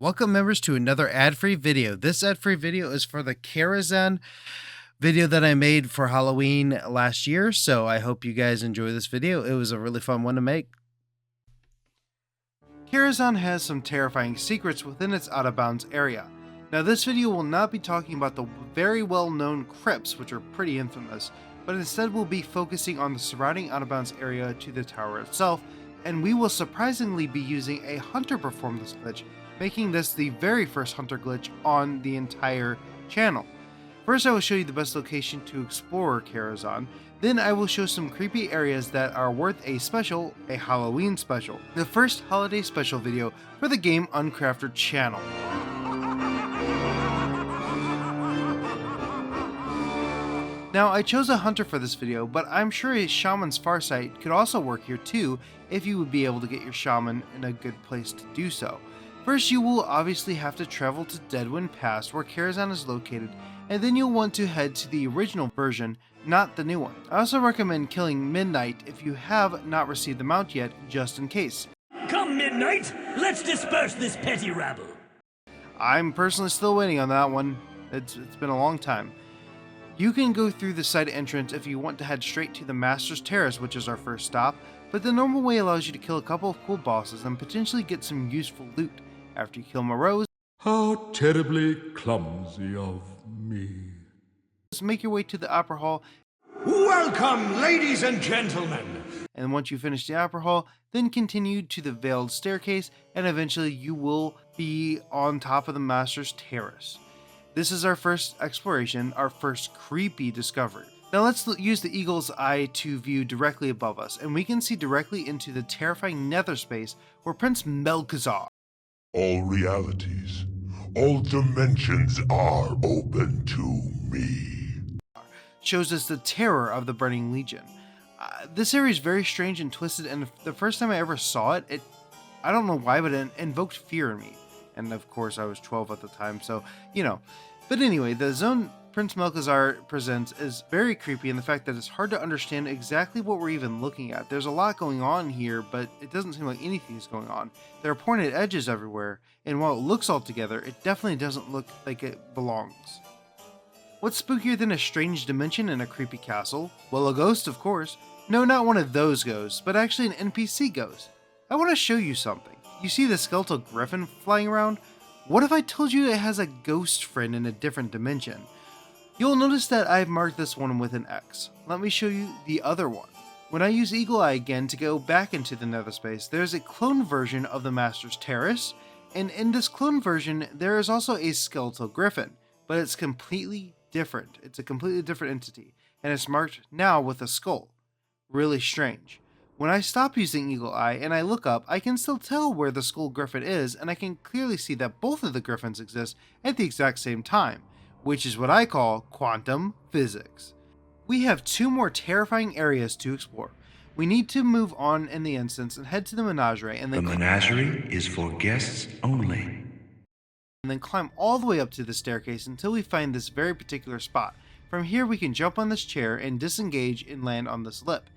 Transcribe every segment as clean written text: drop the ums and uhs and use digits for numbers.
Welcome members to another ad-free video. This ad-free video is for the Karazhan video that I made for Halloween last year, so I hope you guys enjoy this video. It was a really fun one to make. Karazhan has some terrifying secrets within its out-of-bounds area. Now this video will not be talking about the very well-known crypts, which are pretty infamous, but instead we'll be focusing on the surrounding out-of-bounds area to the tower itself, and we will surprisingly be using a hunter perform this glitch, making this the very first hunter glitch on the entire channel. First I will show you the best location to explore Karazhan, then I will show some creepy areas that are worth a Halloween special, the first holiday special video for the Game Uncrafted channel. Now I chose a hunter for this video, but I'm sure a shaman's farsight could also work here too if you would be able to get your shaman in a good place to do so. First you will obviously have to travel to Deadwind Pass where Karazhan is located, and then you'll want to head to the original version, not the new one. I also recommend killing Midnight if you have not received the mount yet, just in case. Come Midnight, let's disperse this petty rabble. I'm personally still waiting on that one. It's been a long time. You can go through the side entrance if you want to head straight to the Master's Terrace, which is our first stop, but the normal way allows you to kill a couple of cool bosses and potentially get some useful loot. After you kill Morose, how terribly clumsy of me. Make your way to the Opera Hall. Welcome, ladies and gentlemen! And once you finish the Opera Hall, then continue to the Veiled Staircase, and eventually you will be on top of the Master's Terrace. This is our first exploration, our first creepy discovery. Now let's use the Eagle's Eye to view directly above us, and we can see directly into the terrifying nether space where Prince Melchizar. All realities, all dimensions are open to me. Shows us the terror of the Burning Legion. This area is very strange and twisted, and the first time I ever saw it, I don't know why, but it invoked fear in me. And of course I was 12 at the time, so, you know. But anyway, the zone Prince Melchizar presents is very creepy in the fact that it's hard to understand exactly what we're even looking at. There's a lot going on here, but it doesn't seem like anything's going on. There are pointed edges everywhere, and while it looks all together, it definitely doesn't look like it belongs. What's spookier than a strange dimension in a creepy castle? Well, a ghost, of course. No, not one of those ghosts, but actually an NPC ghost. I want to show you something. You see the skeletal griffin flying around? What if I told you it has a ghost friend in a different dimension? You'll notice that I've marked this one with an X. Let me show you the other one. When I use Eagle Eye again to go back into the nether space, there's a clone version of the Master's Terrace, and in this clone version there is also a skeletal griffin, but it's completely different. It's a completely different entity, and it's marked now with a skull. Really strange. When I stop using Eagle Eye and I look up, I can still tell where the skull griffin is, and I can clearly see that both of the griffins exist at the exact same time, which is what I call quantum physics. We have two more terrifying areas to explore. We need to move on in the instance and head to the menagerie, and then the menagerie is for guests only. And then climb all the way up to the staircase until we find this very particular spot. From here we can jump on this chair and disengage and land on this lip.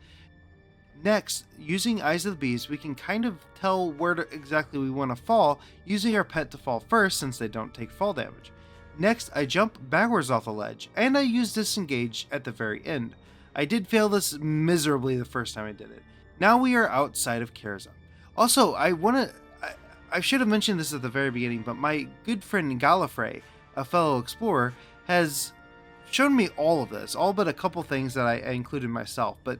Next, using Eyes of the Beast, we can kind of tell where exactly we want to fall, using our pet to fall first since they don't take fall damage. Next, I jump backwards off the ledge, and I use Disengage at the very end. I did fail this miserably the first time I did it. Now we are outside of Karazhan. Also, I should have mentioned this at the very beginning, but my good friend Gallifrey, a fellow explorer, has shown me all of this, all but a couple things that I included myself, but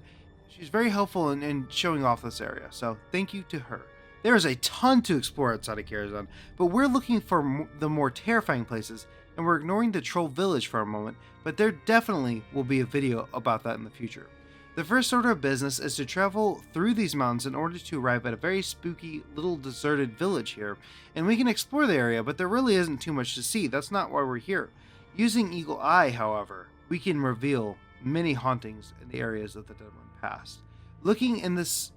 she's very helpful in showing off this area, so thank you to her. There is a ton to explore outside of Karazhan, but we're looking for the more terrifying places, and we're ignoring the troll village for a moment, but there definitely will be a video about that in the future. The first order of business is to travel through these mountains in order to arrive at a very spooky little deserted village here, and we can explore the area, but there really isn't too much to see. That's not why we're here. Using Eagle Eye, however, we can reveal many hauntings in the areas of the Deadwind Pass. Looking in this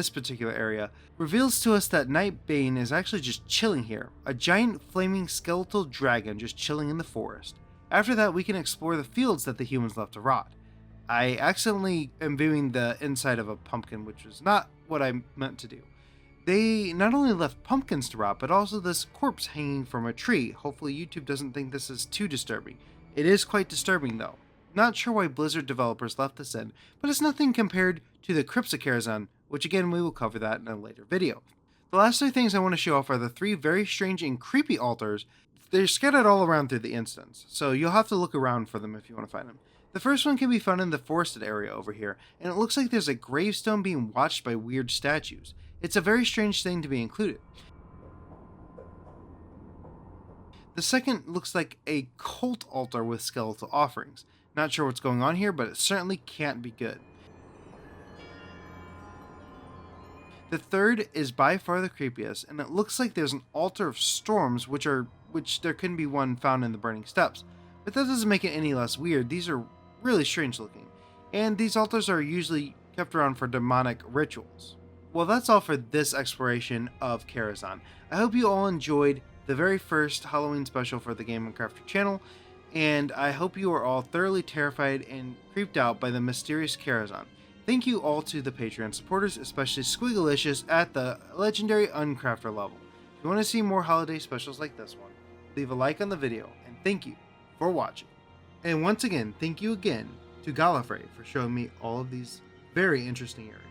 particular area reveals to us that Nightbane is actually just chilling here, a giant flaming skeletal dragon just chilling in the forest. After that we can explore the fields that the humans left to rot. I accidentally am viewing the inside of a pumpkin, which was not what I meant to do. They not only left pumpkins to rot, but also this corpse hanging from a tree. Hopefully YouTube doesn't think this is too disturbing. It is quite disturbing though. Not sure why Blizzard developers left this in, but it's nothing compared to the crypts of Karazhan, which again we will cover that in a later video. The last 3 things I want to show off are the 3 very strange and creepy altars. They're scattered all around through the instance, so you'll have to look around for them if you want to find them. The first one can be found in the forested area over here, and it looks like there's a gravestone being watched by weird statues. It's a very strange thing to be included. The second looks like a cult altar with skeletal offerings. Not sure what's going on here, but it certainly can't be good. The third is by far the creepiest, and it looks like there's an altar of storms, which there couldn't be one found in the burning steppes. But that doesn't make it any less weird. These are really strange looking, and these altars are usually kept around for demonic rituals. Well, that's all for this exploration of Karazhan. I hope you all enjoyed the very first Halloween special for the Game & Crafter channel, and I hope you are all thoroughly terrified and creeped out by the mysterious Karazhan. Thank you all to the Patreon supporters, especially Squiggalicious at the legendary Uncrafter level. If you want to see more holiday specials like this one, leave a like on the video, and thank you for watching. And once again, thank you again to Gallifrey for showing me all of these very interesting areas.